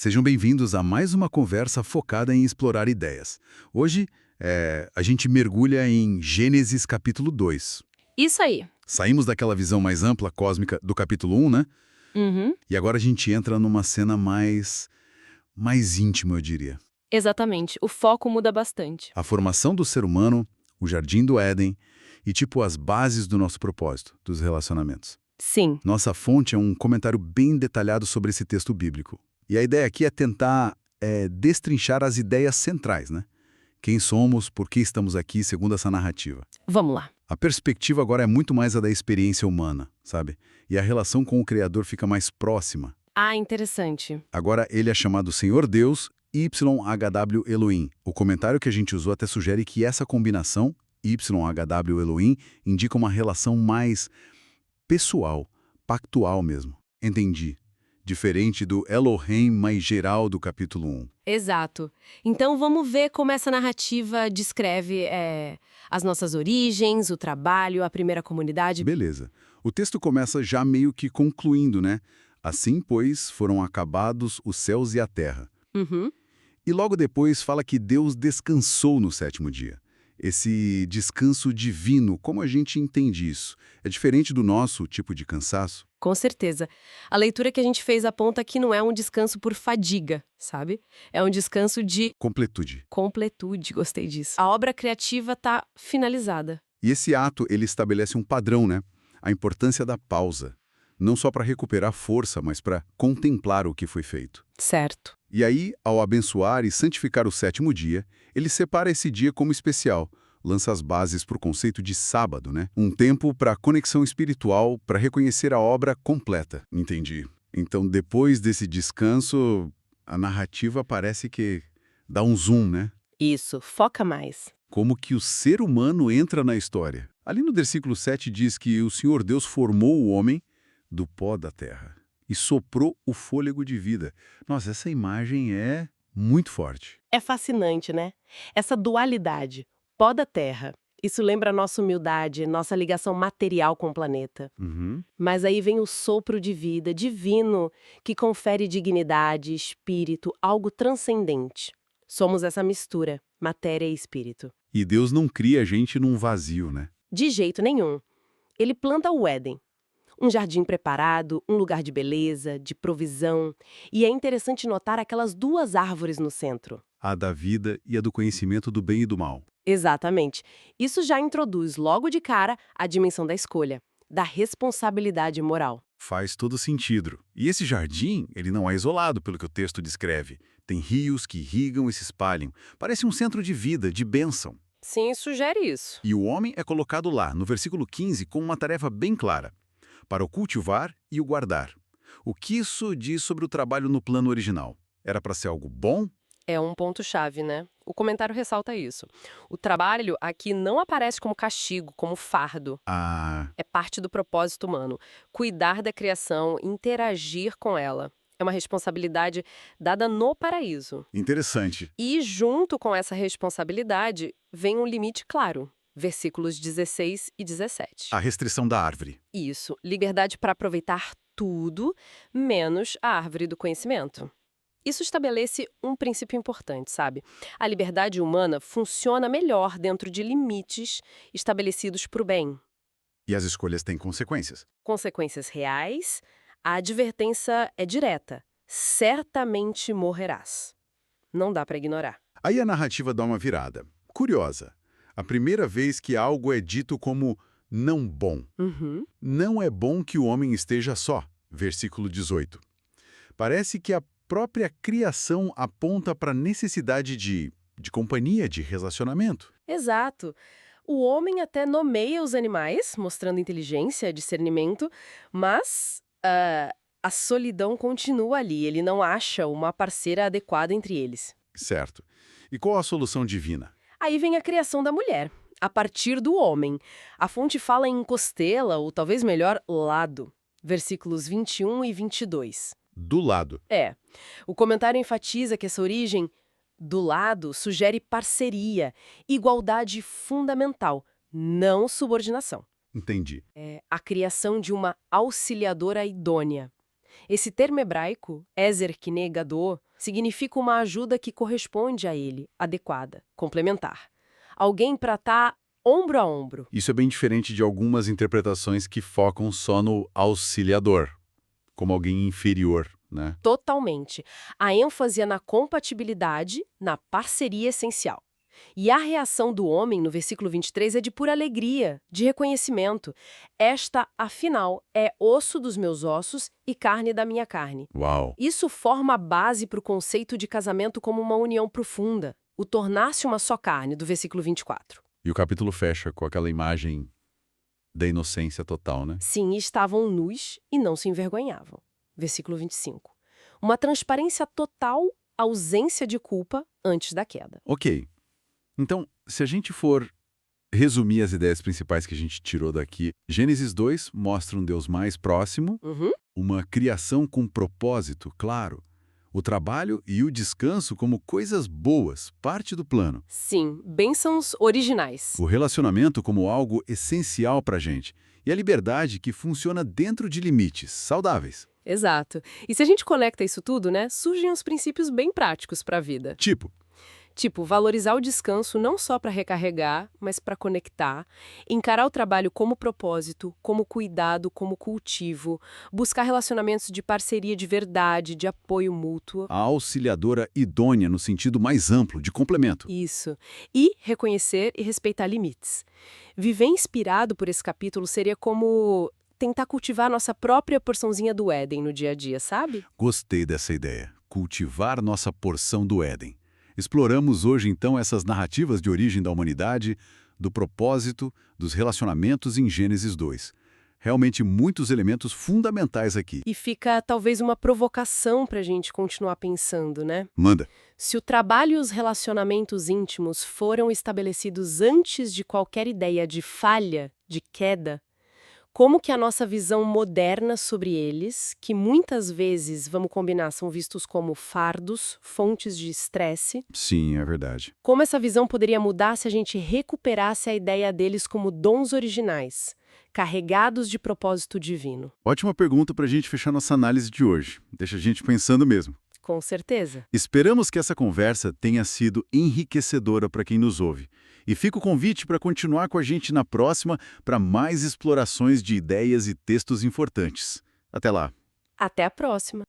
Sejam bem-vindos a mais uma conversa focada em explorar ideias. Hoje, a gente mergulha em Gênesis capítulo 2. Isso aí. Saímos daquela visão mais ampla, cósmica, do capítulo 1, né? Uhum. E agora a gente entra numa cena mais íntima, eu diria. Exatamente. O foco muda bastante. A formação do ser humano, o jardim do Éden e, as bases do nosso propósito, dos relacionamentos. Sim, Nossa fonte é um comentário bem detalhado sobre esse texto bíblico. E a ideia aqui é tentar destrinchar as ideias centrais, né? Quem somos, por que estamos aqui, segundo essa narrativa. vamos lá. A perspectiva agora é muito mais a da experiência humana, sabe? E a relação com o Criador fica mais próxima. Ah, interessante. Agora ele é chamado Senhor Deus, YHW Elohim. O comentário que a gente usou até sugere que essa combinação, YHW Elohim, indica uma relação mais pessoal, pactual mesmo. Entendi. Diferente do Elohim mais geral do capítulo 1. Exato. Então vamos ver como essa narrativa descreve as nossas origens, o trabalho, a primeira comunidade. Beleza. O texto começa já meio que concluindo, né? Assim, pois, foram acabados os céus e a terra. Uhum. E logo depois fala que Deus descansou no sétimo dia. Esse descanso divino, como a gente entende isso? É diferente do nosso tipo de cansaço? Com certeza. A leitura que a gente fez aponta que não é um descanso por fadiga, sabe? É um descanso de Completude. completude, gostei disso. A obra criativa está finalizada. E esse ato, ele estabelece um padrão, né? A importância da pausa. Não só para recuperar força, mas para contemplar o que foi feito. Certo. E aí, ao abençoar e santificar o sétimo dia, ele separa esse dia como especial, lança as bases para o conceito de sábado, né? Um tempo para conexão espiritual, para reconhecer a obra completa. Entendi. Então, depois desse descanso, a narrativa parece que dá um zoom, né? Isso, foca mais. Como que o ser humano entra na história. Ali no versículo 7 diz que o Senhor Deus formou o homem do pó da terra e soprou o fôlego de vida. Nossa, essa imagem é muito forte. É fascinante, né? Essa dualidade, pó da terra. Isso lembra a nossa humildade, nossa ligação material com o planeta. Uhum. Mas aí vem o sopro de vida divino que confere dignidade, espírito, algo transcendente. Somos essa mistura, matéria e espírito. E Deus não cria a gente num vazio, né? De jeito nenhum. Ele planta o Éden. Um jardim preparado, um lugar de beleza, de provisão. E é interessante notar aquelas duas árvores no centro. A da vida e a do conhecimento do bem e do mal. Exatamente. Isso já introduz logo de cara a dimensão da escolha, da responsabilidade moral. Faz todo sentido. E esse jardim, ele não é isolado pelo que o texto descreve. Tem rios que irrigam e se espalham. Parece um centro de vida, de bênção. Sim, sugere isso. E o homem é colocado lá, no versículo 15, com uma tarefa bem clara: para o cultivar e o guardar. O que isso diz sobre o trabalho no plano original? Era para ser algo bom? É um ponto-chave, né? O comentário ressalta isso. O trabalho aqui não aparece como castigo, como fardo. Ah, É parte do propósito humano. Cuidar da criação, interagir com ela. É uma responsabilidade dada no paraíso. interessante. E junto com essa responsabilidade vem um limite claro. Versículos 16 e 17. A restrição da árvore. Isso, liberdade para aproveitar tudo, menos a árvore do conhecimento. Isso estabelece um princípio importante, sabe? A liberdade humana funciona melhor dentro de limites estabelecidos para o bem. E as escolhas têm consequências. Consequências reais, a advertência é direta. Certamente morrerás. Não dá para ignorar. Aí a narrativa dá uma virada. Curiosa. A primeira vez que algo é dito como não bom. Uhum. Não é bom que o homem esteja só. Versículo 18. Parece que a própria criação aponta para a necessidade de companhia, de relacionamento. Exato. O homem até nomeia os animais, mostrando inteligência, discernimento, mas a solidão continua ali. Ele não acha uma parceira adequada entre eles. Certo. E qual a solução divina? Aí vem a criação da mulher, a partir do homem. A fonte fala em costela, ou talvez melhor, lado. Versículos 21 e 22. Do lado. É. O comentário enfatiza que essa origem do lado sugere parceria, igualdade fundamental, não subordinação. Entendi. É a criação de uma auxiliadora idônea. Esse termo hebraico, Ezer Kine Gadol, significa uma ajuda que corresponde a ele, adequada, complementar. Alguém para estar ombro a ombro. Isso é bem diferente de algumas interpretações que focam só no auxiliador, como alguém inferior, né? Totalmente. A ênfase é na compatibilidade, na parceria essencial. E a reação do homem, no versículo 23, é de pura alegria, de reconhecimento. Esta, afinal, é osso dos meus ossos e carne da minha carne. Uau! Isso forma a base para o conceito de casamento como uma união profunda, o tornar-se uma só carne, do versículo 24. E o capítulo fecha com aquela imagem da inocência total, né? Sim, estavam nus e não se envergonhavam. Versículo 25. Uma transparência total, ausência de culpa antes da queda. Ok. Então, se a gente for resumir as ideias principais que a gente tirou daqui, Gênesis 2 mostra um Deus mais próximo, Uhum. uma criação com propósito, claro, o trabalho e o descanso como coisas boas, parte do plano, Sim, bênçãos originais. o relacionamento como algo essencial para a gente e a liberdade que funciona dentro de limites saudáveis. Exato. E se a gente conecta isso tudo, né, surgem os princípios bem práticos para a vida. Tipo, valorizar o descanso não só para recarregar, mas para conectar, encarar o trabalho como propósito, como cuidado, como cultivo, buscar relacionamentos de parceria de verdade, de apoio mútuo. A auxiliadora idônea no sentido mais amplo, de complemento. Isso. E reconhecer e respeitar limites. Viver inspirado por esse capítulo seria como tentar cultivar nossa própria porçãozinha do Éden no dia a dia, sabe? Gostei dessa ideia. Cultivar nossa porção do Éden. Exploramos hoje, então, essas narrativas de origem da humanidade, do propósito, dos relacionamentos em Gênesis 2. Realmente muitos elementos fundamentais aqui. E fica talvez uma provocação para a gente continuar pensando, né? Manda. Se o trabalho e os relacionamentos íntimos foram estabelecidos antes de qualquer ideia de falha, de queda, como que a nossa visão moderna sobre eles, que muitas vezes, vamos combinar, são vistos como fardos, fontes de estresse, Sim, é verdade. como essa visão poderia mudar se a gente recuperasse a ideia deles como dons originais, carregados de propósito divino? Ótima pergunta para a gente fechar nossa análise de hoje. Deixa a gente pensando mesmo. Com certeza. Esperamos que essa conversa tenha sido enriquecedora para quem nos ouve. E fica o convite para continuar com a gente na próxima para mais explorações de ideias e textos importantes. Até lá! Até a próxima!